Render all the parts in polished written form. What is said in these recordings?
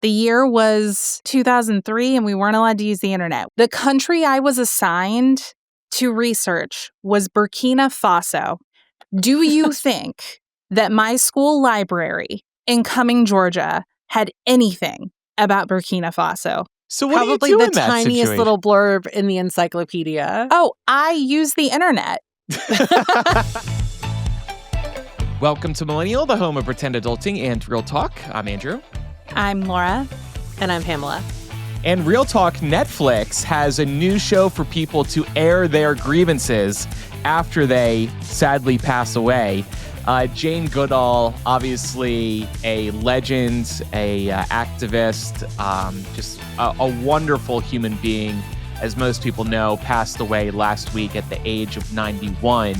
The year was 2003, and we weren't allowed to use the internet. The country I was assigned to research was Burkina Faso. Do you think that my school library in Cumming, Georgia, had anything about Burkina Faso? So what Probably do you do the in that tiniest situation? little blurb in the encyclopedia. Oh, I use the internet. Welcome to Millennial, the home of pretend adulting and real talk. I'm Andrew. I'm Laura. And I'm Pamela. And Real Talk Netflix has a new show for people to air their grievances after they sadly pass away. Jane Goodall, obviously a legend, a activist, just a wonderful human being, as most people know, passed away last week at the age of 91.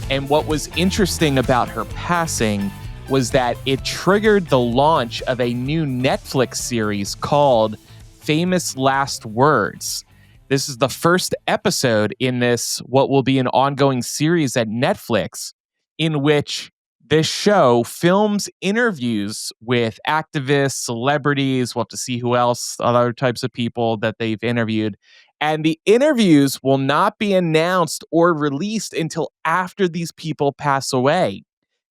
And what was interesting about her passing was that it triggered the launch of a new Netflix series called Famous Last Words. This is the first episode in this, what will be an ongoing series at Netflix, in which this show films interviews with activists, celebrities. We'll have to see who else, other types of people that they've interviewed. And the interviews will not be announced or released until after these people pass away.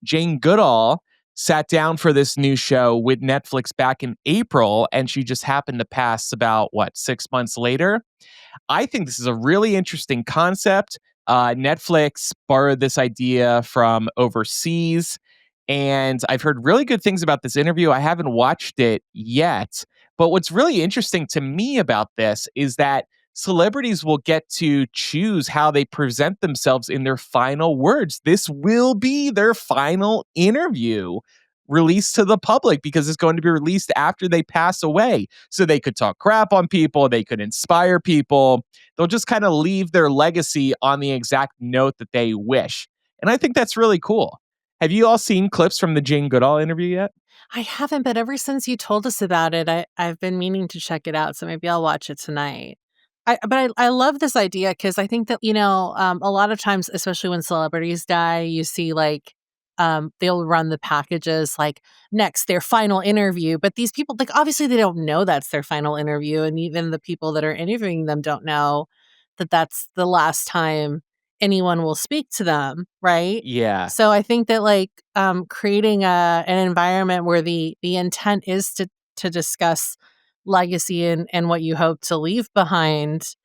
Jane Goodall sat down for this new show with Netflix back in April, and she just happened to pass about, 6 months later. I think this is a really interesting concept. Netflix borrowed this idea from overseas, and I've heard really good things about this interview. I haven't watched it yet, but what's really interesting to me about this is that celebrities will get to choose how they present themselves in their final words. This will be their final interview released to the public because it's going to be released after they pass away. So they could talk crap on people, they could inspire people. They'll just kind of leave their legacy on the exact note that they wish. And I think that's really cool. Have you all seen clips from the Jane Goodall interview yet? I haven't, but ever since you told us about it, I've been meaning to check it out. So maybe I'll watch it tonight. I love this idea because I think that, a lot of times, especially when celebrities die, you see they'll run the packages like next, their final interview. But these people, obviously they don't know that's their final interview. And even the people that are interviewing them don't know that that's the last time anyone will speak to them. Right. Yeah. So I think that creating an environment where the intent is to discuss legacy and what you hope to leave behind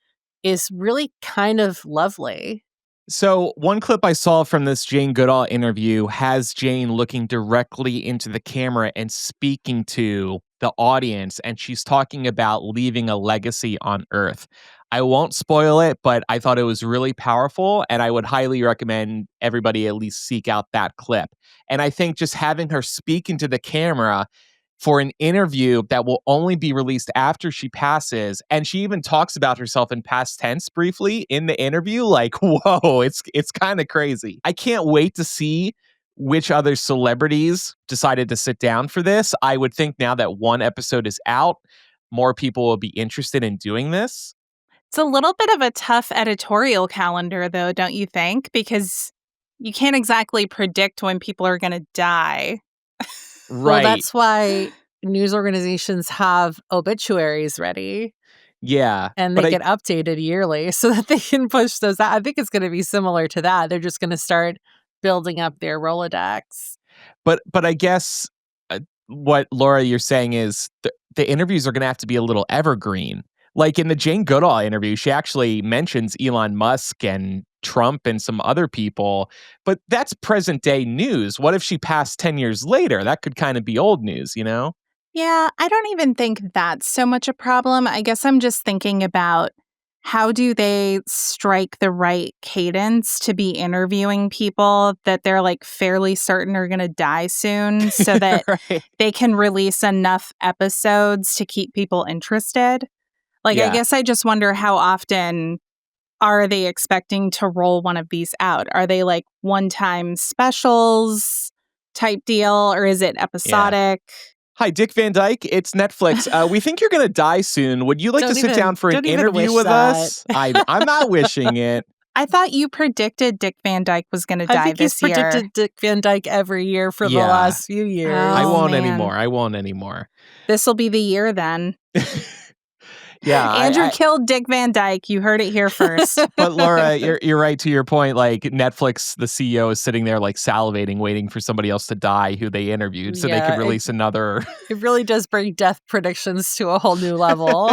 is really kind of lovely. So one clip I saw from this Jane Goodall interview has Jane looking directly into the camera and speaking to the audience, and she's talking about leaving a legacy on Earth. I won't spoil it, but I thought it was really powerful, and I would highly recommend everybody at least seek out that clip. And I think just having her speak into the camera for an interview that will only be released after she passes. And she even talks about herself in past tense briefly in the interview. Like, whoa, it's kind of crazy. I can't wait to see which other celebrities decided to sit down for this. I would think now that one episode is out, more people will be interested in doing this. It's a little bit of a tough editorial calendar, though, don't you think? Because you can't exactly predict when people are going to die. Right. Well, that's why news organizations have obituaries ready. Yeah. And they get updated yearly so that they can push those out. I think it's going to be similar to that. They're just going to start building up their Rolodex. But I guess what, Laura, you're saying is the interviews are going to have to be a little evergreen. Like in the Jane Goodall interview, she actually mentions Elon Musk and Trump and some other people, but that's present day news. What if she passed 10 years later? That could kind of be old news, you know? Yeah, I don't even think that's so much a problem. I guess I'm just thinking about how do they strike the right cadence to be interviewing people that they're fairly certain are going to die soon so that Right. they can release enough episodes to keep people interested. I guess I just wonder how often are they expecting to roll one of these out? Are they one-time specials type deal, or is it episodic? Yeah. Hi, Dick Van Dyke. It's Netflix. We think you're going to die soon. Would you like to sit down for an interview with us? I'm not wishing it. I thought you predicted Dick Van Dyke was going to I die think he's this year. predicted Dick Van Dyke every year for the Yeah. last few years. I Oh, won't man. anymore. I won't anymore. This will be the year then. Yeah. Andrew killed Dick Van Dyke. You heard it here first. But Laura, you're right to your point. Like Netflix, the CEO is sitting there like salivating, waiting for somebody else to die who they interviewed so they Yeah, could release another. It really does bring death predictions to a whole new level.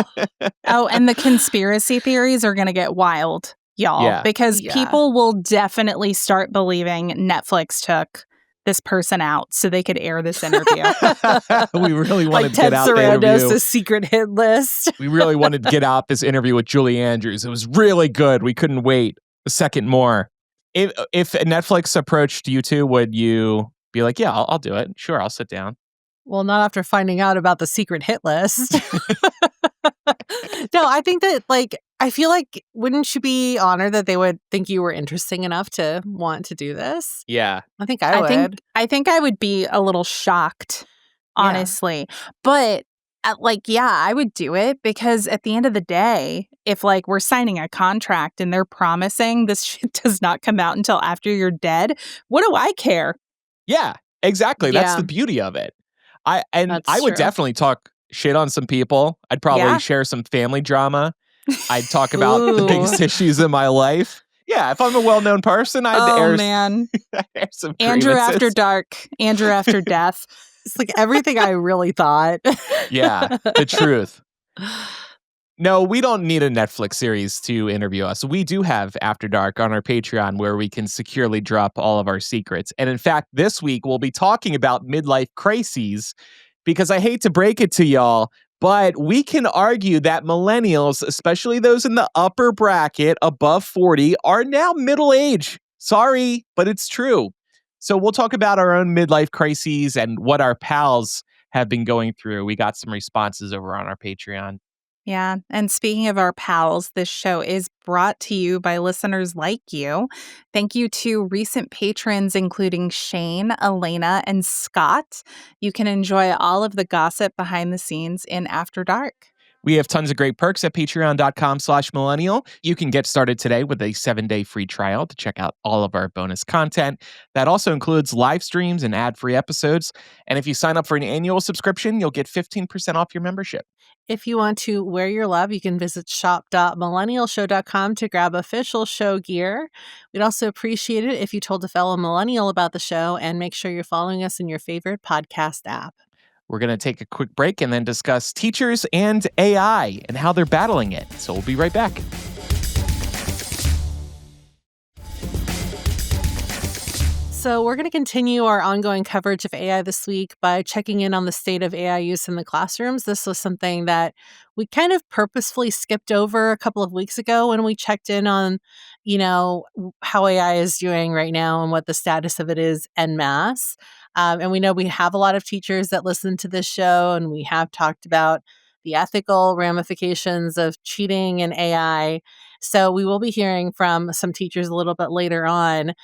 Oh, and the conspiracy theories are going to get wild, y'all, Yeah. because Yeah. people will definitely start believing Netflix took this person out so they could air this interview. We really wanted Like to Ted get out the Sarandos, interview. the secret hit list. We really wanted to get out this interview with Julie Andrews. It was really good. We couldn't wait a second more. If Netflix approached you two, would you be like, yeah, I'll do it. Sure, I'll sit down. Well, not after finding out about the secret hit list. No, I think that, like, I feel like, wouldn't you be honored that they would think you were interesting enough to want to do this? Yeah. I think I would. I think I would be a little shocked, honestly. But I would do it because at the end of the day, if like we're signing a contract and they're promising this shit does not come out until after you're dead, what do I care? Yeah, exactly. That's Yeah. the beauty of it. I That's would true. definitely talk shit on some people. I'd probably Yeah. share some family drama. I'd talk about the Ooh. biggest issues in my life. Yeah, if I'm a well-known person, I'd Oh air, man, air some Andrew grievances. after dark, Andrew after death. It's like everything I really thought. Yeah, the truth. No, we don't need a Netflix series to interview us. We do have After Dark on our Patreon where we can securely drop all of our secrets. And in fact, this week we'll be talking about midlife crises because I hate to break it to y'all, but we can argue that millennials, especially those in the upper bracket above 40, are now middle age. Sorry, but it's true. So we'll talk about our own midlife crises and what our pals have been going through. We got some responses over on our Patreon. Yeah. And speaking of our pals, this show is brought to you by listeners like you. Thank you to recent patrons, including Shane, Elena, and Scott. You can enjoy all of the gossip behind the scenes in After Dark. We have tons of great perks at patreon.com/millennial. You can get started today with a 7-day free trial to check out all of our bonus content. That also includes live streams and ad-free episodes. And if you sign up for an annual subscription, you'll get 15% off your membership. If you want to wear your love, you can visit shop.millennialshow.com to grab official show gear. We'd also appreciate it if you told a fellow millennial about the show, and make sure you're following us in your favorite podcast app. We're going to take a quick break and then discuss teachers and AI and how they're battling it. So we'll be right back. So we're going to continue our ongoing coverage of AI this week by checking in on the state of AI use in the classrooms. This was something that we kind of purposefully skipped over a couple of weeks ago when we checked in on, how AI is doing right now and what the status of it is en masse. And we know we have a lot of teachers that listen to this show, and we have talked about the ethical ramifications of cheating in AI. So we will be hearing from some teachers a little bit later on.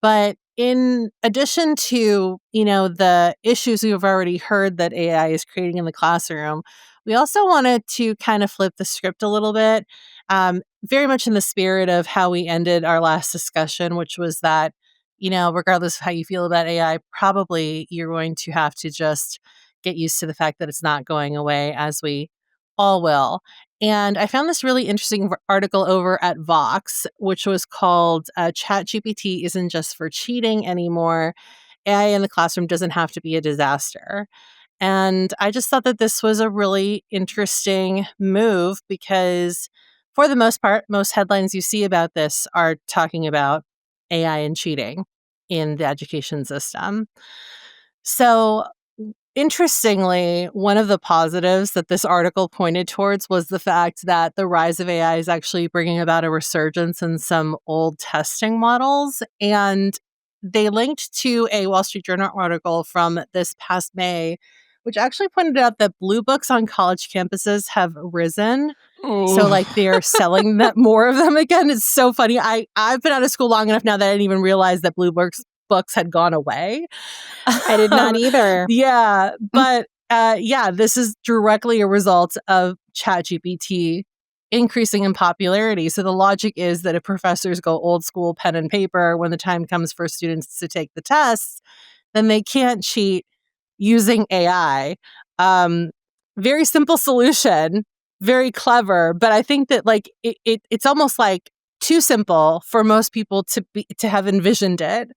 But in addition to, the issues we've already heard that AI is creating in the classroom, we also wanted to kind of flip the script a little bit, very much in the spirit of how we ended our last discussion, which was that, regardless of how you feel about AI, probably you're going to have to just get used to the fact that it's not going away, as we all will. And I found this really interesting article over at Vox, which was called ChatGPT Isn't Just for Cheating Anymore. AI in the classroom doesn't have to be a disaster. And I just thought that this was a really interesting move because, for the most part, most headlines you see about this are talking about AI and cheating in the education system. So, interestingly, one of the positives that this article pointed towards was the fact that the rise of AI is actually bringing about a resurgence in some old testing models. And they linked to a Wall Street Journal article from this past May, which actually pointed out that blue books on college campuses have risen. So, like, they're selling more of them again. It's so funny. I've been out of school long enough now that I didn't even realize that blue books had gone away. I did not either. Yeah, but this is directly a result of ChatGPT increasing in popularity. So the logic is that if professors go old school pen and paper when the time comes for students to take the tests, then they can't cheat using AI. Very simple solution, very clever, but I think that like it's almost like too simple for most people to have envisioned it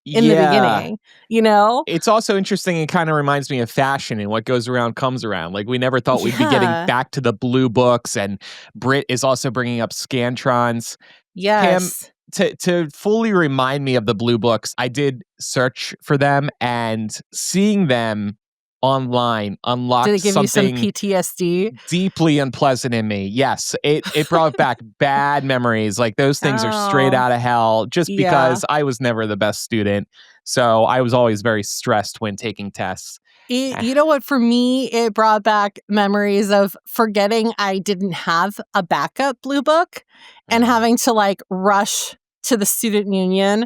in the beginning, you know? It's also interesting and kind of reminds me of fashion and what goes around comes around. Like we never thought we'd be getting back to the blue books, and Britt is also bringing up Scantrons. Yes. Pam, to fully remind me of the blue books, I did search for them, and seeing them online unlocked Did it give you some something PTSD? deeply unpleasant in me. Yes, it brought back bad memories. Like those things are straight out of hell, just because I was never the best student. So I was always very stressed when taking tests. You know what? For me, it brought back memories of forgetting I didn't have a backup blue book and having to like rush to the student union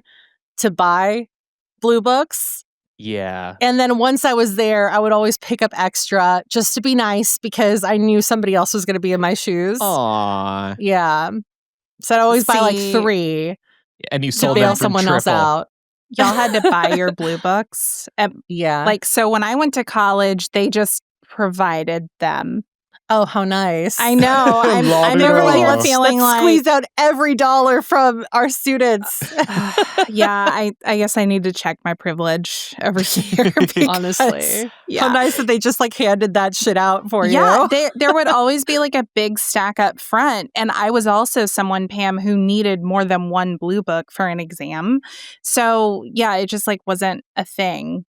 to buy blue books. Yeah. And then once I was there, I would always pick up extra just to be nice because I knew somebody else was going to be in my shoes. Aww. Yeah. So I'd always buy like 3. And you to sold them bail for someone triple. else out. Y'all had to buy your blue books. Yeah. Like, so when I went to college, they just provided them. Oh, how nice. I know. I'm Never over here let's feeling like squeeze out every dollar from our students. yeah, I guess I need to check my privilege over here. Honestly. Yeah. How nice that they just like handed that shit out for you. Yeah, there would always be like a big stack up front. And I was also someone, Pam, who needed more than one blue book for an exam. So yeah, it just like wasn't a thing.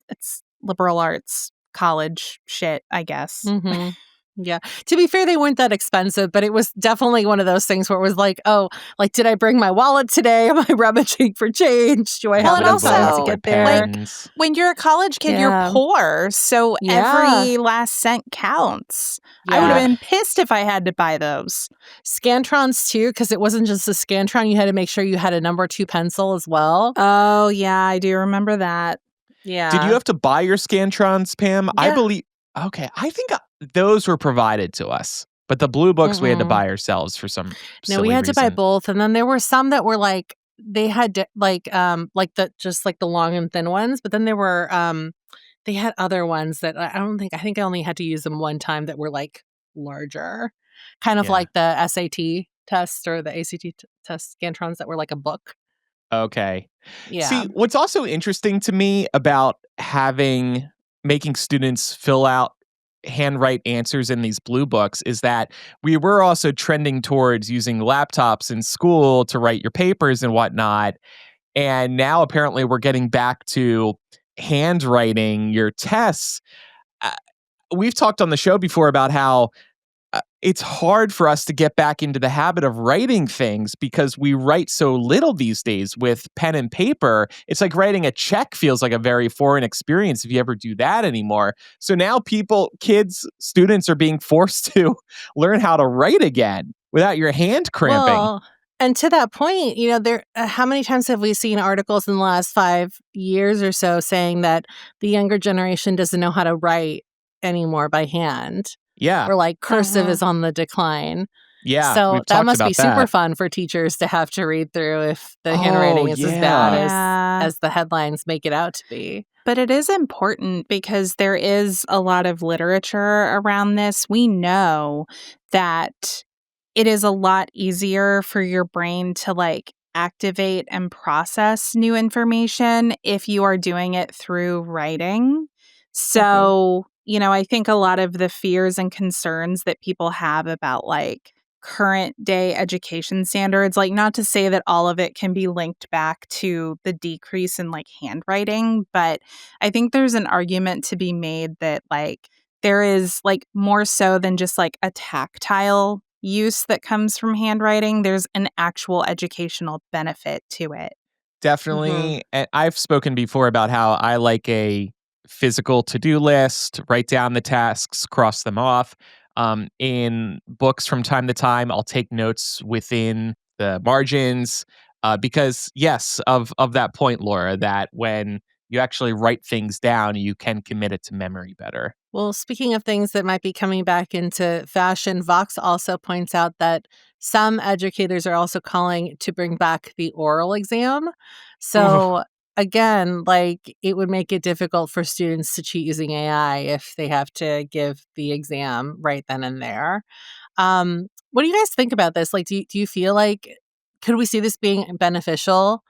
It's liberal arts college shit, I guess. Mm-hmm. Yeah. To be fair, they weren't that expensive, but it was definitely one of those things where it was like, oh, like, did I bring my wallet today? Am I rummaging for change? Do I have enough money to get there? Like, when you're a college kid, you're poor. So every last cent counts. I would have been pissed if I had to buy those. Scantrons too, because it wasn't just a Scantron. You had to make sure you had a number 2 pencil as well. Oh, yeah. I do remember that. Yeah. Did you have to buy your Scantrons, Pam? Yeah. I believe. Okay. I think those were provided to us, but the blue books we had to buy ourselves for some. No, we had to buy both, and then there were some that were like they had like the just like the long and thin ones, but then there were they had other ones that I think I only had to use them one time that were like larger, kind of like the SAT test or the ACT test Scantrons that were like a book. Okay. Yeah. See, what's also interesting to me about making students fill out handwrite answers in these blue books is that we were also trending towards using laptops in school to write your papers and whatnot. And now apparently we're getting back to handwriting your tests. We've talked on the show before about how it's hard for us to get back into the habit of writing things because we write so little these days with pen and paper. It's like writing a check feels like a very foreign experience if you ever do that anymore. So now students are being forced to learn how to write again without your hand cramping. Well, and to that point, you know, how many times have we seen articles in the last 5 years or so saying that the younger generation doesn't know how to write anymore by hand? Yeah. Or like cursive is on the decline. Yeah. So that must be super fun for teachers to have to read through if the handwriting is as bad as the headlines make it out to be. But it is important because there is a lot of literature around this. We know that it is a lot easier for your brain to like activate and process new information if you are doing it through writing. So, you know, I think a lot of the fears and concerns that people have about like current day education standards, like not to say that all of it can be linked back to the decrease in like handwriting, but I think there's an argument to be made that like there is like more so than just like a tactile use that comes from handwriting. There's an actual educational benefit to it. Definitely. And I've spoken before about how I like a physical to-do list, write down the tasks, cross them off. In books from time to time, I'll take notes within the margins because, yes, of that point, Laura, that when you actually write things down, you can commit it to memory better. Well, speaking of things that might be coming back into fashion, Vox also points out that some educators are also calling to bring back the oral exam. Ugh. So, again, like it would make it difficult for students to cheat using AI if they have to give the exam right then and there. What do you guys think about this? Like, do you feel like could we see this being beneficial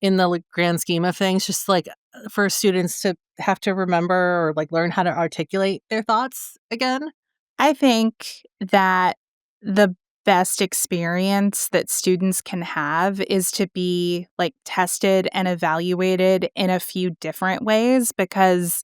in the grand scheme of things? Just like for students to have to remember or like learn how to articulate their thoughts again? I think that the best experience that students can have is to be like tested and evaluated in a few different ways because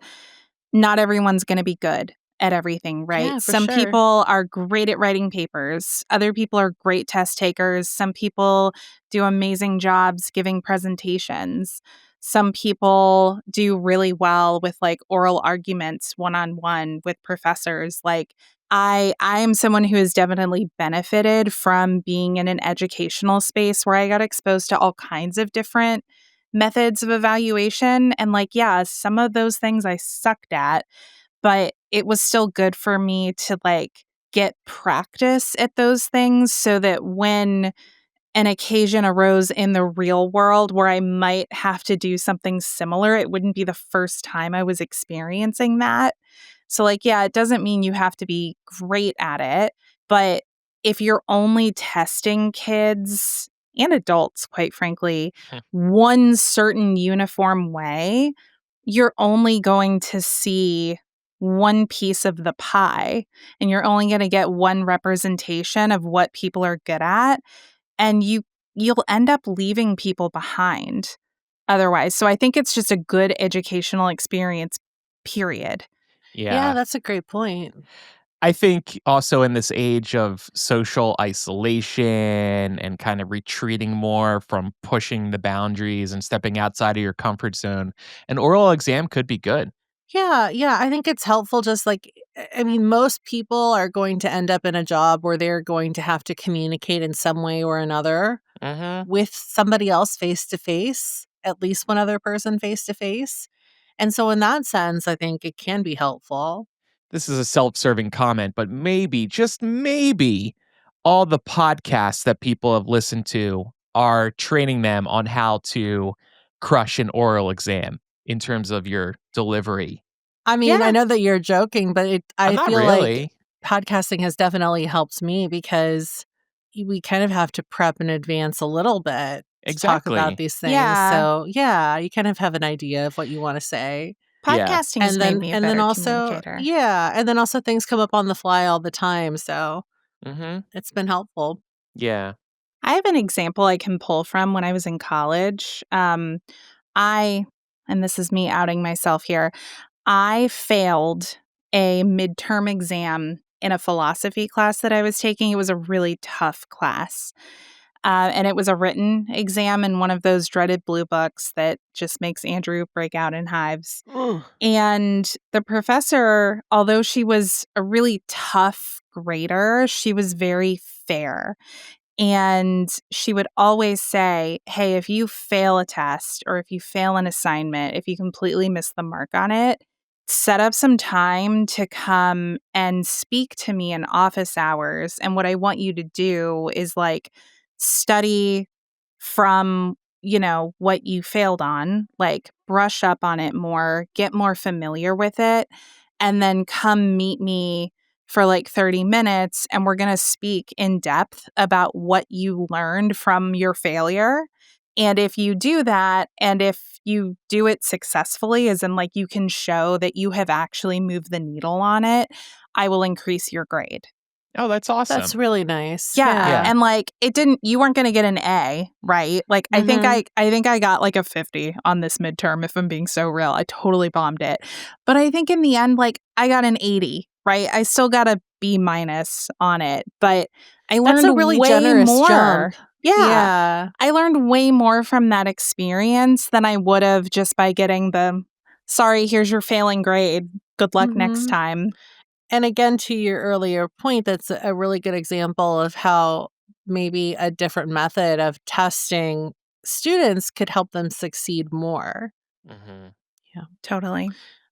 not everyone's going to be good at everything, right? Yeah, for Some sure. people are great at writing papers. Other people are great test takers. Some people do amazing jobs giving presentations. Some people do really well with like oral arguments one-on-one with professors. Like I am someone who has definitely benefited from being in an educational space where I got exposed to all kinds of different methods of evaluation. And like, yeah, some of those things I sucked at, but it was still good for me to like get practice at those things so that when an occasion arose in the real world where I might have to do something similar, it wouldn't be the first time I was experiencing that. So, like, yeah, it doesn't mean you have to be great at it, but if you're only testing kids and adults, quite frankly, one certain uniform way, you're only going to see one piece of the pie and you're only going to get one representation of what people are good at and you'll end up leaving people behind otherwise. So I think it's just a good educational experience, period. Yeah, Yeah. that's a great point. I think also in this age of social isolation and kind of retreating more from pushing the boundaries and stepping outside of your comfort zone, an oral exam could be good. Yeah, yeah, I think it's helpful just like I mean, most people are going to end up in a job where they're going to have to communicate in some way or another Hmm. with somebody else face to face, at least one other person face to face. And so in that sense, I think it can be helpful. This is a self-serving comment, but maybe, just maybe, all the podcasts that people have listened to are training them on how to crush an oral exam in terms of your delivery. I mean, I Yeah. know that you're joking, but I Not feel like really. podcasting has definitely helped me because we kind of have to prep in advance a little bit to talk about Exactly. these things. Yeah. So, yeah, you kind of have an idea of what you want to say. Yeah. Podcasting has made me a And then better also, communicator. yeah, and then also things come up on the fly all the time, so Mhm. it's been helpful. Yeah. I have an example I can pull from when I was in college. I, and this is me outing myself here, I failed a midterm exam in a philosophy class that I was taking. It was a really tough class. And it was a written exam in one of those dreaded blue books that just makes Andrew break out in hives. Ugh. And the professor, although she was a really tough grader, she was very fair. And she would always say, hey, if you fail a test or if you fail an assignment, if you completely miss the mark on it, set up some time to come and speak to me in office hours. And what I want you to do is like study from, what you failed on, like brush up on it more, get more familiar with it, and then come meet me for like 30 minutes and we're going to speak in depth about what you learned from your failure. And if you do that, and if you do it successfully, as in like you can show that you have actually moved the needle on it, I will increase your grade. Oh, that's awesome. That's really nice. Yeah, Yeah. Yeah. and like you weren't going to get an A, right? Like Mhm. I think I got like a 50 on this midterm if I'm being so real. I totally bombed it. But I think in the end like I got an 80, right? I still got a B minus on it, but I That's learned a really way generous jump. more. Yeah. Yeah. I learned way more from that experience than I would have just by getting the sorry, here's your failing grade. Good luck next Mhm. time. And again, to your earlier point, that's a really good example of how maybe a different method of testing students could help them succeed more. Mhm. Yeah. Totally.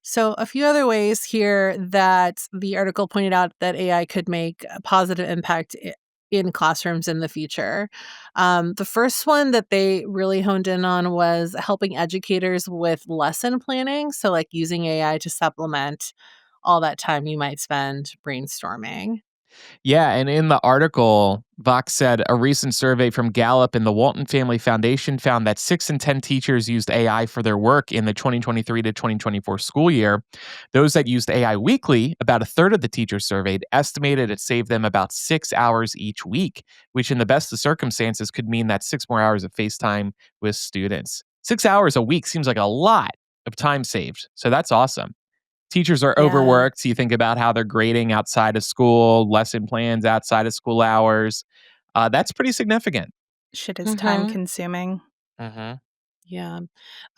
So, a few other ways here that the article pointed out that AI could make a positive impact in classrooms in the future. The first one that they really honed in on was helping educators with lesson planning. So, like using AI to supplement all that time you might spend brainstorming. Yeah, and in the article, Vox said a recent survey from Gallup and the Walton Family Foundation found that 6 in 10 teachers used AI for their work in the 2023 to 2024 school year. Those that used AI weekly, about a third of the teachers surveyed, estimated it saved them about 6 hours each week, which in the best of circumstances could mean that 6 more hours of FaceTime with students. 6 hours a week seems like a lot of time saved. So that's awesome. Teachers are Yeah, overworked. You think about how they're grading outside of school, lesson plans outside of school hours. That's pretty significant. Shit is time hmm consuming. Hmm. yeah.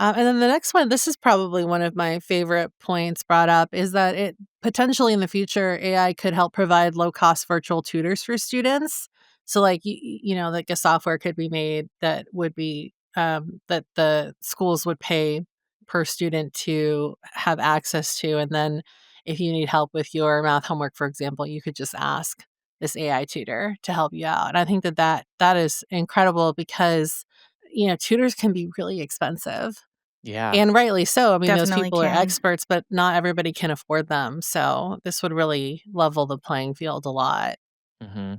And then the next one, this is probably one of my favorite points brought up, is that it potentially in the future, AI could help provide low cost virtual tutors for students. So, like, like a software could be made that would be that the schools would pay per student to have access to. And then if you need help with your math homework, for example, you could just ask this AI tutor to help you out. And I think that is incredible because tutors can be really expensive, Yeah. and rightly so. I mean, those Definitely people are can, experts, but not everybody can afford them. So this would really level the playing field a lot. Hmm.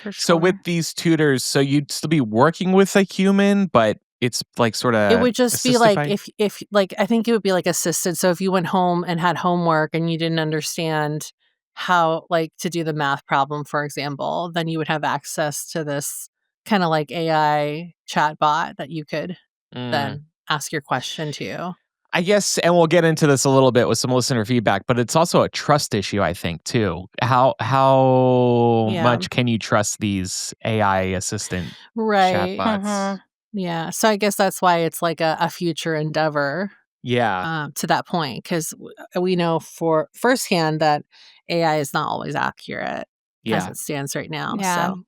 for So with sure. these tutors, so you'd still be working with a human, but it's like sort It of would just be assisted like by. if like I think it would be like assisted. So if you went home and had homework and you didn't understand how like to do the math problem, for example, then you would have access to this kind of like AI chatbot that you could Mm. then ask your question to. I guess, and we'll get into this a little bit with some listener feedback, but it's also a trust issue, I think, too. How Yeah. much can you trust these AI assistant Right. chatbots? Mhm. Yeah, so I guess that's why it's like a future endeavor, Yeah, to that point, 'cause we know for firsthand that AI is not always accurate as yeah, it stands right now, Yeah, so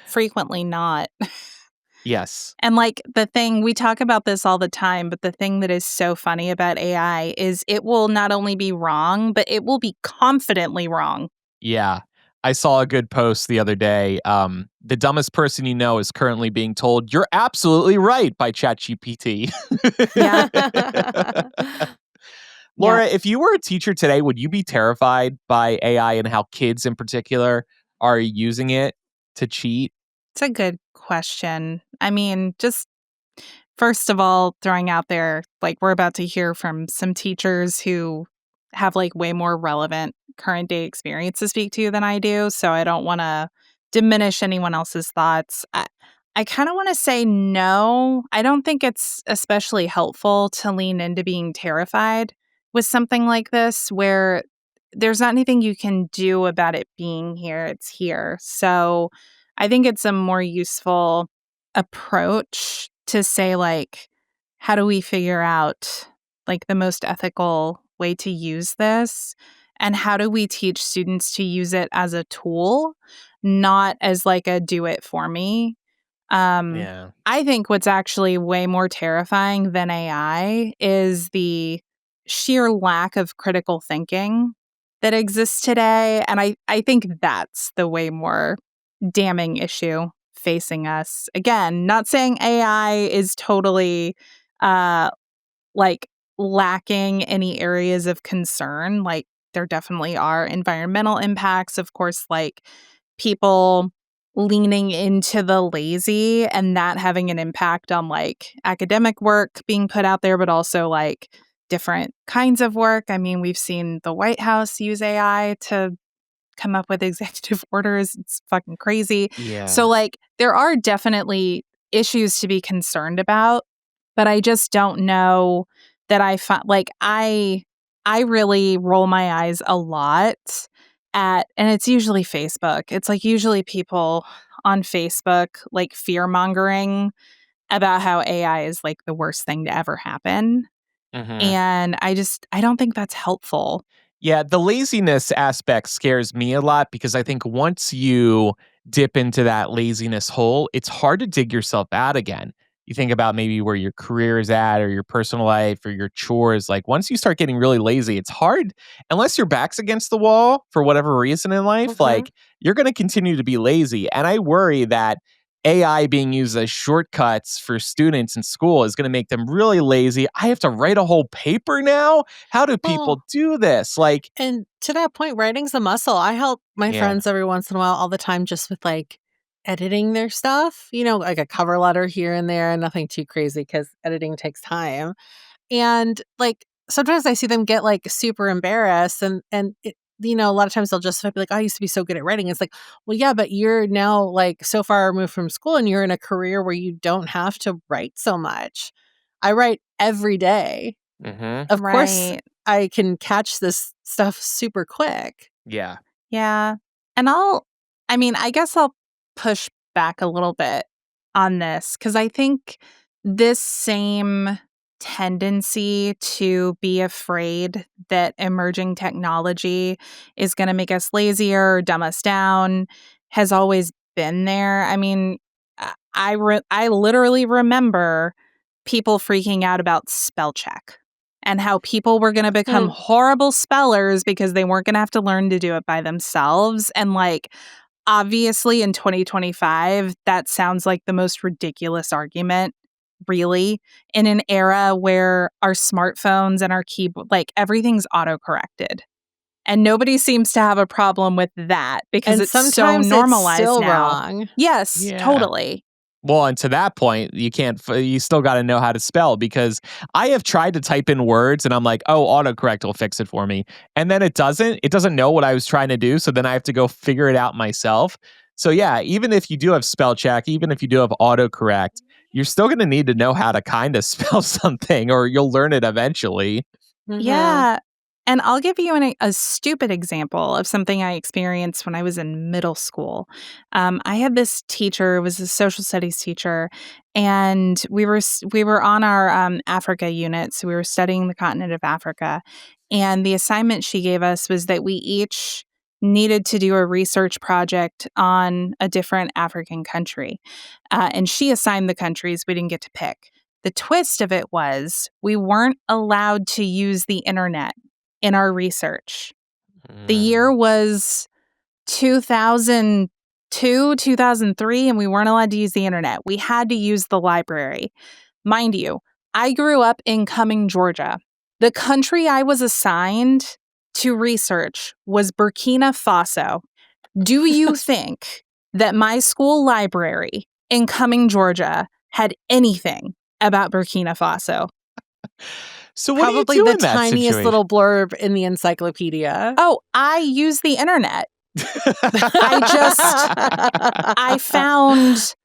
frequently not. yes, And, like, the thing we talk about this all the time, but the thing that is so funny about AI is it will not only be wrong, but it will be confidently wrong. yeah. I saw a good post the other day. The dumbest person you know is currently being told you're absolutely right by ChatGPT. Yeah, yeah. Laura, if you were a teacher today, would you be terrified by AI and how kids in particular are using it to cheat? It's a good question. I mean, just first of all, throwing out there, like, we're about to hear from some teachers who have, like, way more relevant current day experience to speak to than I do, so I don't wanna diminish anyone else's thoughts. I kinda wanna say no. I don't think it's especially helpful to lean into being terrified with something like this where there's not anything you can do about it being here, it's here. So, I think it's a more useful approach to say, like, how do we figure out, like, the most ethical way to use this? And how do we teach students to use it as a tool, not as, like, a do it for me? Um, Yeah. I think what's actually way more terrifying than AI is the sheer lack of critical thinking that exists today, and I think that's the way more damning issue facing us. Again, not saying AI is totally, uh, like, lacking any areas of concern, like, there definitely are environmental impacts, of course, like, people leaning into the lazy and that having an impact on, like, academic work being put out there, but also, like, different kinds of work. I mean, we've seen the White House use AI to come up with executive orders. It's fucking crazy. So, Yeah. like, there are definitely issues to be concerned about, but I just don't know that I really roll my eyes a lot at, and it's usually Facebook. It's like usually people on Facebook, like, fear mongering about how AI is like the worst thing to ever happen. Hmm. And I don't think that's helpful. Yeah, the laziness aspect scares me a lot because I think once you dip into that laziness hole, it's hard to dig yourself out again. you think about maybe where your career is at or your personal life or your chores. Like once you start getting really lazy, it's hard unless your back's against the wall for whatever reason in life. Mhm. Like you're going to continue to be lazy. And I worry that AI being used as shortcuts for students in school is going to make them really lazy. I have to write a whole paper now. How do people Well, do this? Like, and to that point, writing's a muscle. I help my yeah. friends every once in a while, all the time, just with like editing their stuff, like a cover letter here and there, nothing too crazy because editing takes time. And like sometimes I see them get like super embarrassed a lot of times they'll just be like, "Oh, I used to be so good at writing." It's like, well, yeah, but you're now like so far removed from school and you're in a career where you don't have to write so much. I write every day. Hmm. Of course, Right. I can catch this stuff super quick. Yeah. Yeah. And I guess I'll push back a little bit on this because I think this same tendency to be afraid that emerging technology is going to make us lazier or dumb us down has always been there. I literally remember people freaking out about spell check and how people were going to become Hmm. horrible spellers because they weren't going to have to learn to do it by themselves. And like, obviously in 2025, that sounds like the most ridiculous argument, really, in an era where our smartphones and our keyboard, like everything's auto-corrected. And nobody seems to have a problem with that because And it's so sometimes it's normalized still now. wrong. Yes, Yeah. totally. Well, and to that point, you still got to know how to spell because I have tried to type in words and I'm like, oh, autocorrect will fix it for me. And then it doesn't know what I was trying to do. So then I have to go figure it out myself. So yeah, even if you do have spell check, even if you do have autocorrect, you're still going to need to know how to kind of spell something or you'll learn it eventually. Mhm. Yeah. And I'll give you a stupid example of something I experienced when I was in middle school. I had this teacher, was a social studies teacher, and we were on our Africa unit, so we were studying the continent of Africa. And the assignment she gave us was that we each needed to do a research project on a different African country, and she assigned the countries. We didn't get to pick. The twist of it was we weren't allowed to use the internet in our research. The year Mm. was 2002, 2003, and we weren't allowed to use the internet. We had to use the library. Mind you, I grew up in Cumming, Georgia. The country I was assigned to research was Burkina Faso. Do you think that my school library in Cumming, Georgia had anything about Burkina Faso? So what do you Probably do the in that tiniest situation? little blurb in the encyclopedia. Oh, I use the internet. I found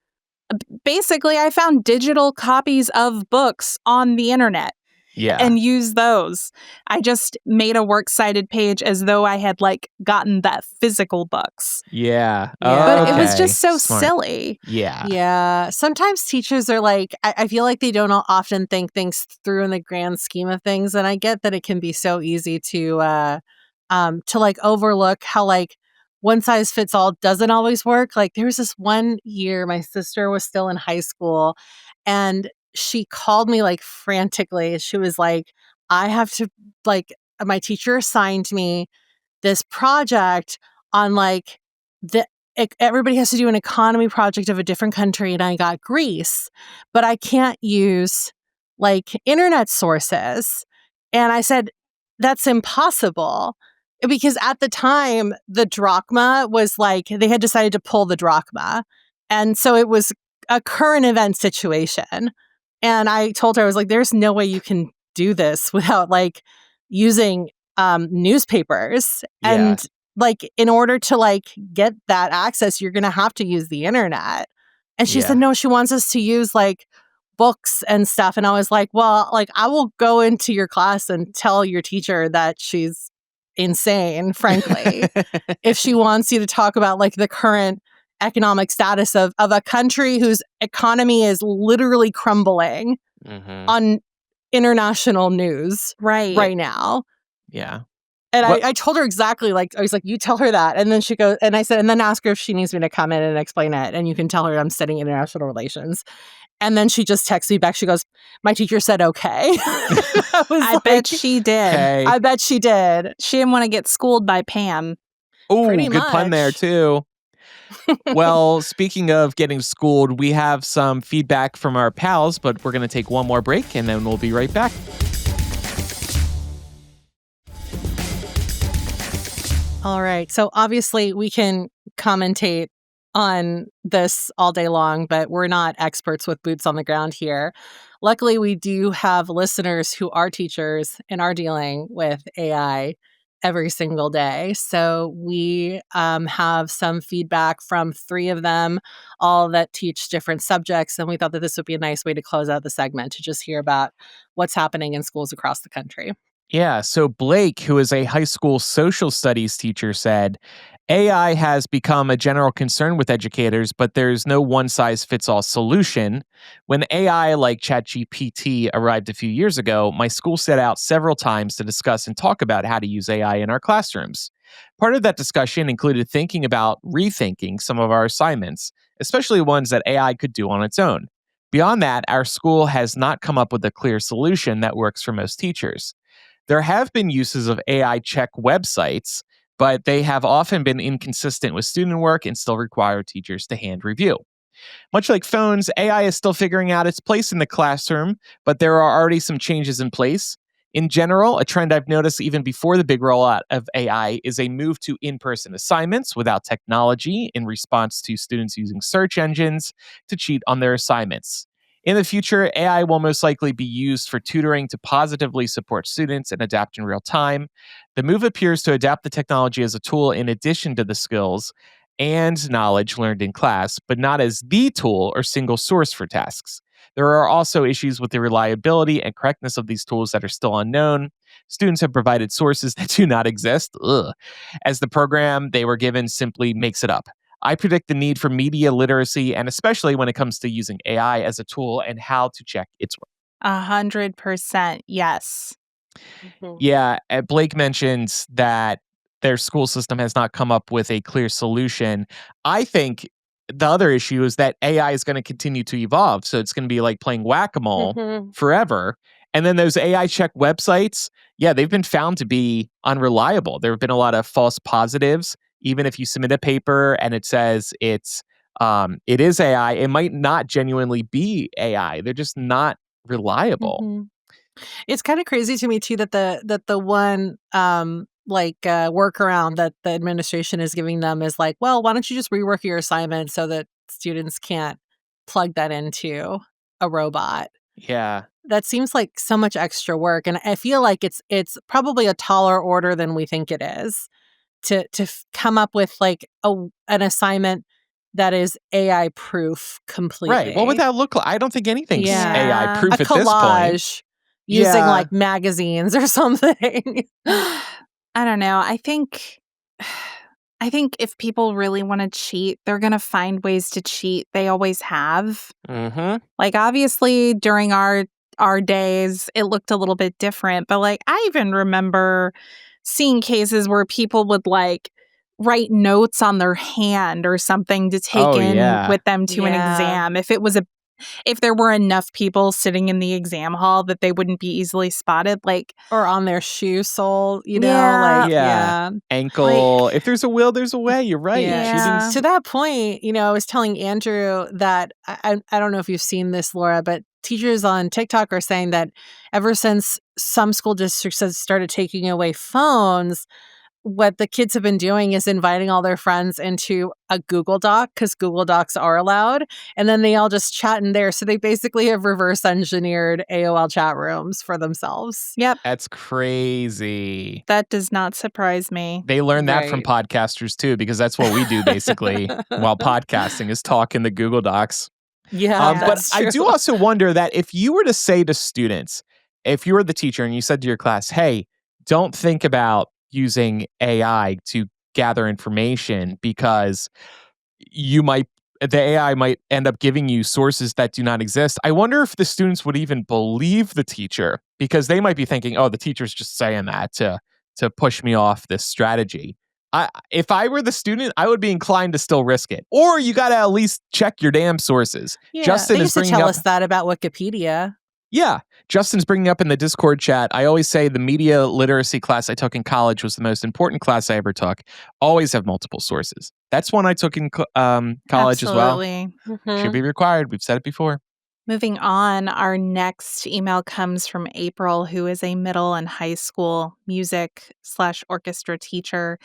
I found digital copies of books on the internet Yeah. and used those. I just made a works cited page as though I had like gotten that physical books. Yeah. Yeah. But it was Okay. just so Smart. silly. Yeah. Yeah. Sometimes teachers are like, I feel like they don't often think things through in the grand scheme of things. And I get that it can be so easy to like overlook how like one size fits all doesn't always work. Like there was this one year my sister was still in high school and she called me like frantically. She was like, I have to like my teacher assigned me this project on like the everybody has to do an economy project of a different country and I got Greece, but I can't use like internet sources. And I said, that's impossible. Because at the time, the drachma was like, they had decided to pull the drachma. And so it was a current event situation. And I told her, I was like, there's no way you can do this without like using newspapers. Yeah. And like, in order to like get that access, you're going to have to use the internet. And she said, Yeah. no, she wants us to use like books and stuff. And I was like, well, like I will go into your class and tell your teacher that she's insane, frankly, if she wants you to talk about like the current economic status of a country whose economy is literally crumbling Hmm. on international news Right. right now. Yeah. And What? I told her exactly, like, I was like, you tell her that. And then she goes, and I said, and then ask her if she needs me to come in and explain it. And you can tell her I'm studying international relations. And then she just texts me back. She goes, my teacher said, okay. I bet she did. Okay. I bet she did. She didn't want to get schooled by Pam. Oh, Pretty good pun there, much. too. Well, speaking of getting schooled, we have some feedback from our pals, but we're going to take one more break and then we'll be right back. All right. So obviously we can commentate on this all day long, but we're not experts with boots on the ground here. Luckily, we do have listeners who are teachers and are dealing with AI every single day. So we have some feedback from 3 of them, all that teach different subjects. And we thought that this would be a nice way to close out the segment, to just hear about what's happening in schools across the country. Yeah, so Blake, who is a high school social studies teacher, said, AI has become a general concern with educators, but there's no one-size-fits-all solution. When AI like ChatGPT arrived a few years ago, my school set out several times to discuss and talk about how to use AI in our classrooms. Part of that discussion included thinking about rethinking some of our assignments, especially ones that AI could do on its own. Beyond that, our school has not come up with a clear solution that works for most teachers. There have been uses of AI check websites, but they have often been inconsistent with student work and still require teachers to hand review. Much like phones, AI is still figuring out its place in the classroom, but there are already some changes in place. In general, a trend I've noticed even before the big rollout of AI is a move to in-person assignments without technology in response to students using search engines to cheat on their assignments. In the future, AI will most likely be used for tutoring to positively support students and adapt in real time. The move appears to adapt the technology as a tool in addition to the skills and knowledge learned in class, but not as the tool or single source for tasks. There are also issues with the reliability and correctness of these tools that are still unknown. Students have provided sources that do not exist, as the program they were given simply makes it up. I predict the need for media literacy, and especially when it comes to using AI as a tool and how to check its work. 100%, yes. Yeah, Blake mentions that their school system has not come up with a clear solution. I think the other issue is that AI is going to continue to evolve. So it's going to be like playing whack-a-mole forever. And then those AI check websites, yeah, they've been found to be unreliable. There have been a lot of false positives. Even if you submit a paper and it says it is AI, it might not genuinely be AI. They're just not reliable. It's kind of crazy to me too that the one workaround that the administration is giving them is like, well, why don't you just rework your assignment so that students can't plug that into a robot? Yeah. That seems like so much extra work, and I feel like it's probably a taller order than we think it is to come up with like an assignment that is AI proof completely. Right. What would that look like? I don't think anything's AI proof a at this point. collage using like magazines or something. I don't know. I think if people really want to cheat, they're going to find ways to cheat. They always have. Like, obviously, during our days, it looked a little bit different. But, like, I even remember seeing cases where people would, like, write notes on their hand or something to take with them to an exam. If there were enough people sitting in the exam hall that they wouldn't be easily spotted, like, or on their shoe sole, ankle. Like, if there's a will, there's a way. You're right. Yeah. To that point, I was telling Andrew that I don't know if you've seen this, Laura, but teachers on TikTok are saying that ever since some school districts have started taking away phones, what the kids have been doing is inviting all their friends into a Google Doc, because Google Docs are allowed, and then they all just chat in there. So they basically have reverse engineered AOL chat rooms for themselves. Yep. That's crazy. That does not surprise me. They learned that from podcasters too, because that's what we do basically while podcasting is talk in the Google Docs. Yeah, but I do also wonder that if you were to say to students, if you were the teacher and you said to your class, hey, don't think about using AI to gather information because the AI might end up giving you sources that do not exist. I wonder if the students would even believe the teacher, because they might be thinking, oh, the teacher's just saying that to to push me off this strategy. If I were the student, I would be inclined to still risk it. Or you got to at least check your damn sources. Yeah, Justin they is used to bringing tell up. us that about Wikipedia. Yeah, Justin's bringing up in the Discord chat. I always say the media literacy class I took in college was the most important class I ever took. Always have multiple sources. That's one I took in college as well. Absolutely. Should be required. We've said it before. Moving on, our next email comes from April, who is a middle and high school music/orchestra teacher.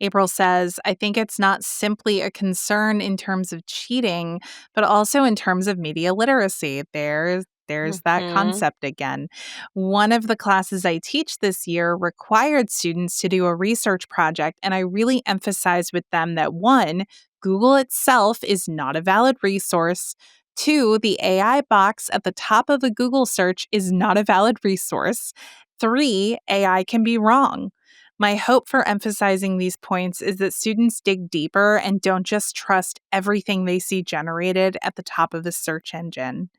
April says, I think it's not simply a concern in terms of cheating, but also in terms of media literacy. There's that concept again. One of the classes I teach this year required students to do a research project, and I really emphasized with them that 1, Google itself is not a valid resource. 2, the AI box at the top of a Google search is not a valid resource. 3, AI can be wrong. My hope for emphasizing these points is that students dig deeper and don't just trust everything they see generated at the top of a search engine.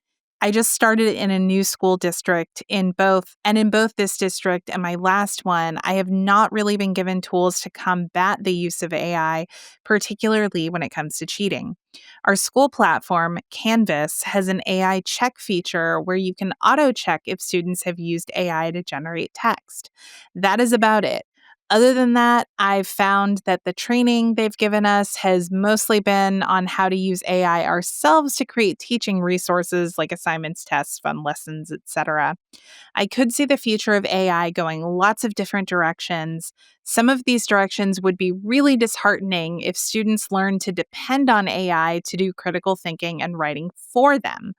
I just started in a new school district in both this district and my last one, I have not really been given tools to combat the use of AI, particularly when it comes to cheating. Our school platform, Canvas, has an AI check feature where you can auto-check if students have used AI to generate text. That is about it. Other than that, I've found that the training they've given us has mostly been on how to use AI ourselves to create teaching resources like assignments, tests, fun lessons, etc. I could see the future of AI going lots of different directions. Some of these directions would be really disheartening if students learn to depend on AI to do critical thinking and writing for them.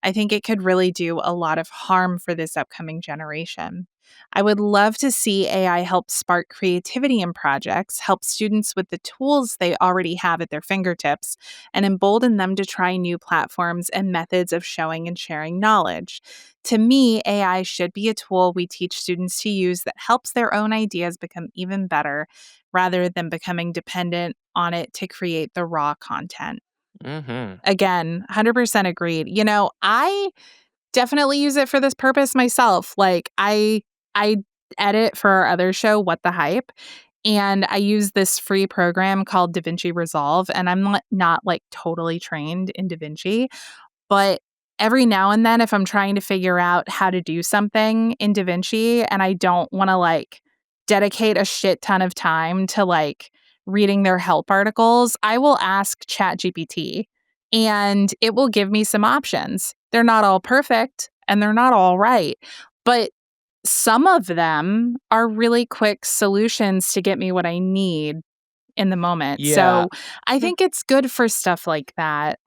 I think it could really do a lot of harm for this upcoming generation. I would love to see AI help spark creativity in projects, help students with the tools they already have at their fingertips, and embolden them to try new platforms and methods of showing and sharing knowledge. To me, AI should be a tool we teach students to use that helps their own ideas become even better, rather than becoming dependent on it to create the raw content. Again, 100% agreed. I definitely use it for this purpose myself. Like I edit for our other show, What the Hype, and I use this free program called DaVinci Resolve, and I'm not like totally trained in DaVinci, but every now and then if I'm trying to figure out how to do something in DaVinci and I don't want to like dedicate a shit ton of time to like reading their help articles, I will ask ChatGPT and it will give me some options. They're not all perfect and they're not all right, but some of them are really quick solutions to get me what I need in the moment. Yeah. So I think it's good for stuff like that.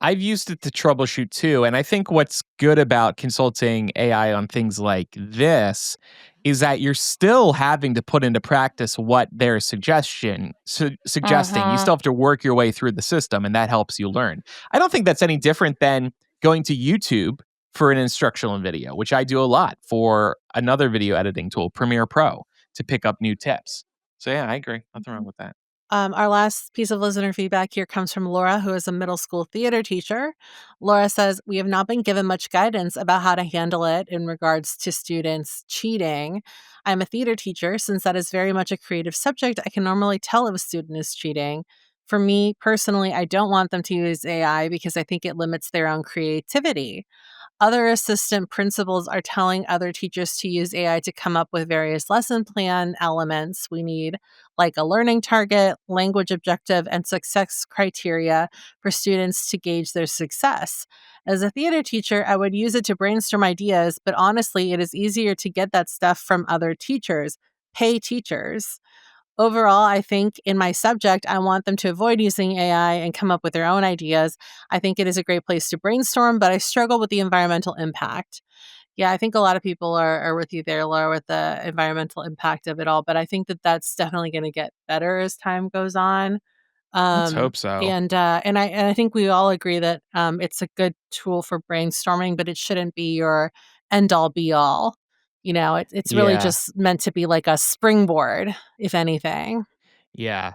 I've used it to troubleshoot too. And I think what's good about consulting AI on things like this is that you're still having to put into practice what they're suggesting. You still have to work your way through the system, and that helps you learn. I don't think that's any different than going to YouTube for an instructional video, which I do a lot for another video editing tool, Premiere Pro, to pick up new tips. So yeah, I agree. Nothing wrong with that. Our last piece of listener feedback here comes from Laura, who is a middle school theater teacher. Laura says, we have not been given much guidance about how to handle it in regards to students cheating. I'm a theater teacher. Since that is very much a creative subject, I can normally tell if a student is cheating. For me personally, I don't want them to use AI because I think it limits their own creativity. Other assistant principals are telling other teachers to use AI to come up with various lesson plan elements we need, like a learning target, language objective, and success criteria for students to gauge their success. As a theater teacher, I would use it to brainstorm ideas, but honestly, it is easier to get that stuff from other teachers, pay teachers. Overall, I think in my subject, I want them to avoid using AI and come up with their own ideas. I think it is a great place to brainstorm, but I struggle with the environmental impact. Yeah, I think a lot of people are with you there, Laura, with the environmental impact of it all. But I think that that's definitely going to get better as time goes on. Let's hope so. And I think we all agree that it's a good tool for brainstorming, but it shouldn't be your end all be all. It's really just meant to be like a springboard, if anything. Yeah.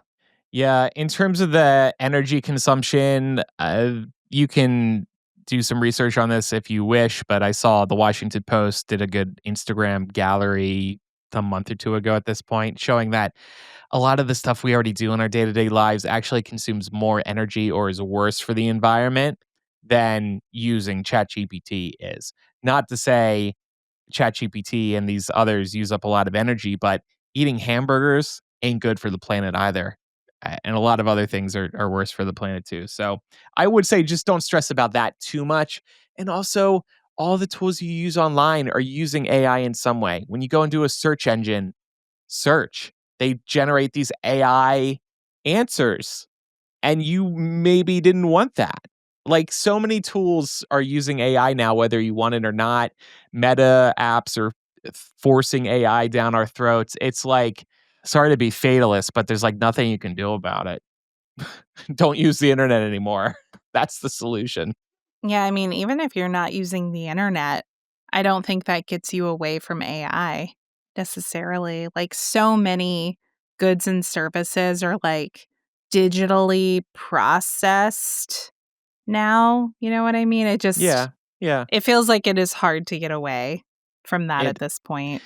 Yeah. In terms of the energy consumption, you can do some research on this if you wish, but I saw the Washington Post did a good Instagram gallery a month or two ago at this point, showing that a lot of the stuff we already do in our day-to-day lives actually consumes more energy or is worse for the environment than using ChatGPT is. Not to say ChatGPT and these others use up a lot of energy, but eating hamburgers ain't good for the planet either. And a lot of other things are worse for the planet too. So I would say just don't stress about that too much. And also, all the tools you use online are using AI in some way. When you go and do a search engine search, they generate these AI answers and you maybe didn't want that. Like so many tools are using AI now, whether you want it or not. Meta apps are forcing AI down our throats. It's like, sorry to be fatalist, but there's like nothing you can do about it. Don't use the internet anymore. That's the solution. Yeah, I mean, even if you're not using the internet, I don't think that gets you away from AI necessarily. Like, so many goods and services are like digitally processed now. You know what I mean? Yeah, yeah. It feels like it is hard to get away from that at It this point.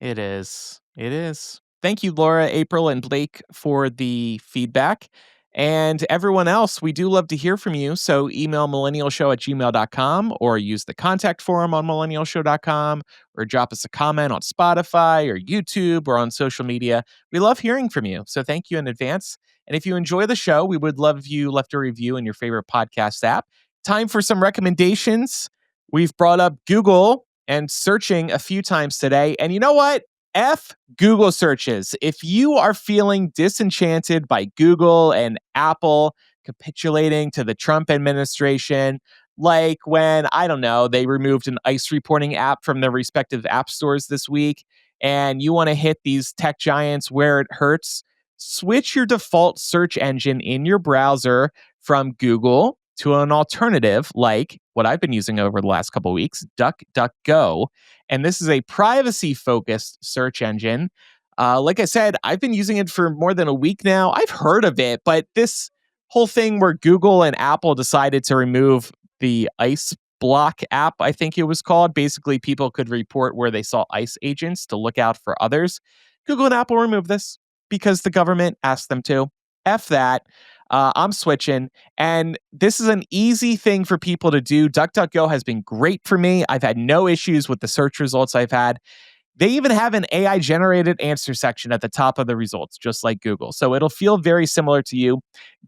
it is. It is. Thank you, Laura, April, and Blake for the feedback. And everyone else, we do love to hear from you. So email millennialshow@gmail.com or use the contact form on millennialshow.com or drop us a comment on Spotify or YouTube or on social media. We love hearing from you. So thank you in advance. And if you enjoy the show, we would love if you left a review in your favorite podcast app. Time for some recommendations. We've brought up Google and searching a few times today. And you know what? F Google searches. If you are feeling disenchanted by Google and Apple capitulating to the Trump administration, like when, I don't know, they removed an ICE reporting app from their respective app stores this week, and you want to hit these tech giants where it hurts, switch your default search engine in your browser from Google to an alternative like what I've been using over the last couple of weeks, DuckDuckGo. And this is a privacy focused search engine. Like I said, I've been using it for more than a week now. I've heard of it, but this whole thing where Google and Apple decided to remove the ICE block app, I think it was called. Basically, people could report where they saw ICE agents to look out for others. Google and Apple removed this because the government asked them to. F that. I'm switching. And this is an easy thing for people to do. DuckDuckGo has been great for me. I've had no issues with the search results I've had. They even have an AI generated answer section at the top of the results, just like Google. So it'll feel very similar to you.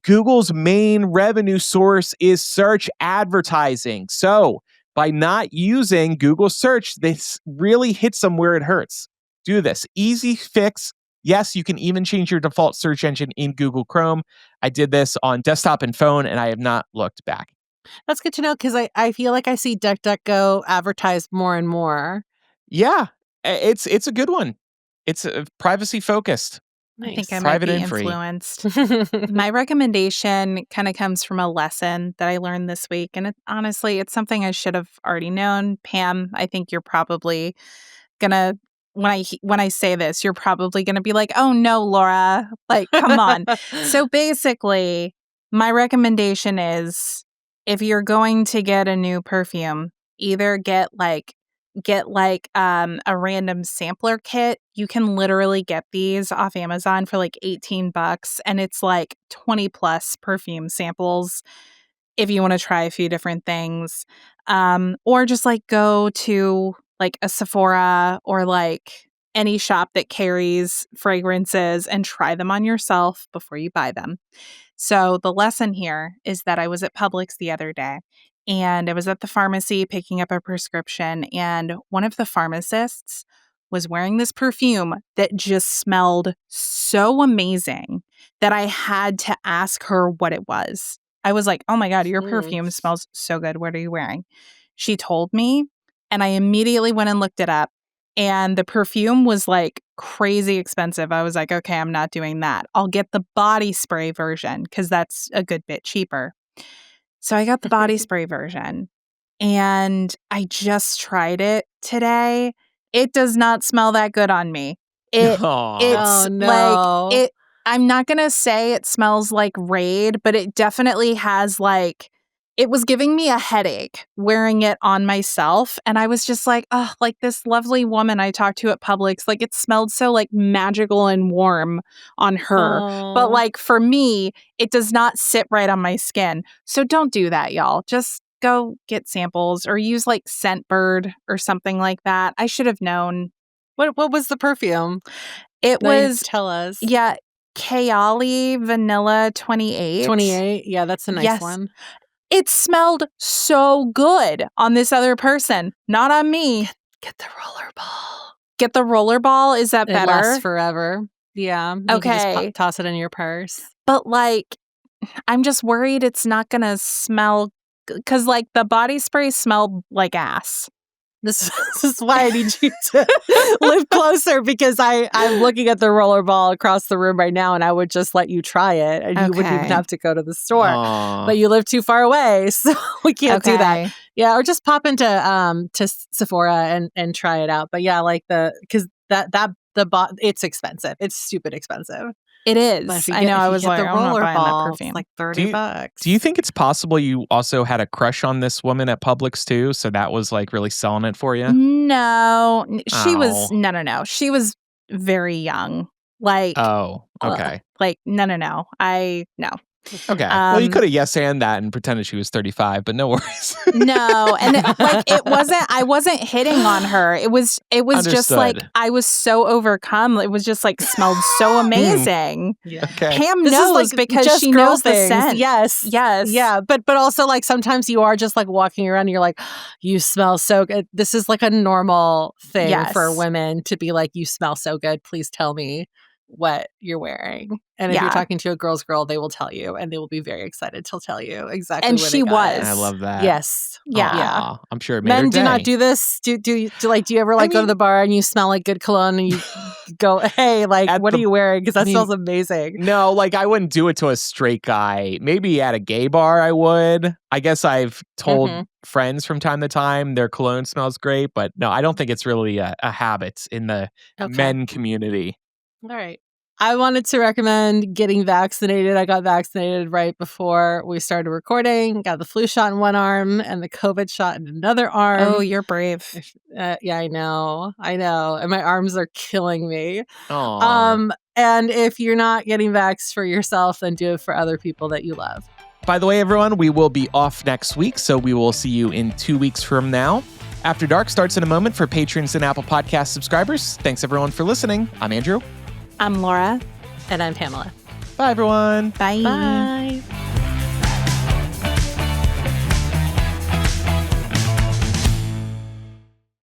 Google's main revenue source is search advertising. So by not using Google search, this really hits them where it hurts. Do this. Easy fix. Yes, you can even change your default search engine in Google Chrome. I did this on desktop and phone, and I have not looked back. That's good to know because I feel like I see DuckDuckGo advertised more and more. Yeah, it's a good one. It's privacy focused. I think I Nice. might Private be and free. influenced. My recommendation kind of comes from a lesson that I learned this week. And honestly, it's something I should have already known. Pam, I think you're probably going to, when I say this, you're probably going to be like, oh no, Laura, like, come on. So basically, my recommendation is if you're going to get a new perfume, either get a random sampler kit. You can literally get these off Amazon for like $18 and it's like 20 plus perfume samples if you want to try a few different things. Or just like go to like a Sephora or like any shop that carries fragrances and try them on yourself before you buy them. So the lesson here is that I was at Publix the other day and I was at the pharmacy picking up a prescription, and one of the pharmacists was wearing this perfume that just smelled so amazing that I had to ask her what it was. I was like, "Oh my God, your perfume smells so good. What are you wearing?" She told me, and I immediately went and looked it up. And the perfume was like crazy expensive. I was like, okay, I'm not doing that. I'll get the body spray version because that's a good bit cheaper. So I got the body spray version and I just tried it today. It does not smell that good on me. It's Oh, no. like it. I'm not going to say it smells like Raid, but it definitely has like it was giving me a headache wearing it on myself. And I was just like, oh, like this lovely woman I talked to at Publix, like it smelled so like magical and warm on her. But like for me, it does not sit right on my skin. So don't do that, y'all. Just go get samples or use like Scentbird or something like that. I should have known. What was the perfume? It was, tell us. Yeah, Kayali Vanilla 28. 28? Yeah, that's a nice one. It smelled so good on this other person, not on me. Get the rollerball. Get the rollerball? Is that better? It lasts forever. Yeah. You can just toss it in your purse. But like, I'm just worried it's not going to smell, because like the body spray smelled like ass. This is why I need you to live closer, because I'm looking at the rollerball across the room right now, and I would just let you try it, and you wouldn't even have to go to the store. Aww. But you live too far away, so we can't do that. Yeah, or just pop into to Sephora and try it out. But yeah, like because it's expensive. It's stupid expensive. It is. I know. I was like, the I'm not buying that rollerball, perfume. it's like $30. Do you think it's possible you also had a crush on this woman at Publix too? So that was like really selling it for you? No, she was no. She was very young. Like, oh, okay. Like, no. No. Okay. Well, you could have yes and that and pretended she was 35, but no worries. No, and I wasn't hitting on her. It was just like I was so overcome. It was just like smelled so amazing. Yeah. Okay. Pam knows because she knows the scent. Yes. Yeah. But also like sometimes you are just like walking around and you're like, you smell so good. This is like a normal thing for women to be like, you smell so good. Please tell me what you're wearing. And if you're talking to a girl's girl, they will tell you, and they will be very excited to tell you exactly. And where she was. I love that. Yes. Yeah. I'm sure it made Men her day. do not do this. Do you ever like go to the bar and you smell like good cologne and you go, hey, like what are you wearing? Because that smells amazing. No, like I wouldn't do it to a straight guy. Maybe at a gay bar I would. I guess I've told friends from time to time their cologne smells great, but no, I don't think it's really a habit in the men community. All right. I wanted to recommend getting vaccinated. I got vaccinated right before we started recording. Got the flu shot in one arm and the COVID shot in another arm. Oh, you're brave. Yeah, I know. And my arms are killing me. Aww. And if you're not getting vaxxed for yourself, then do it for other people that you love. By the way, everyone, we will be off next week, so we will see you in 2 weeks from now. After Dark starts in a moment for patrons and Apple Podcast subscribers. Thanks, everyone, for listening. I'm Andrew. I'm Laura. And I'm Pamela. Bye, everyone. Bye. Bye.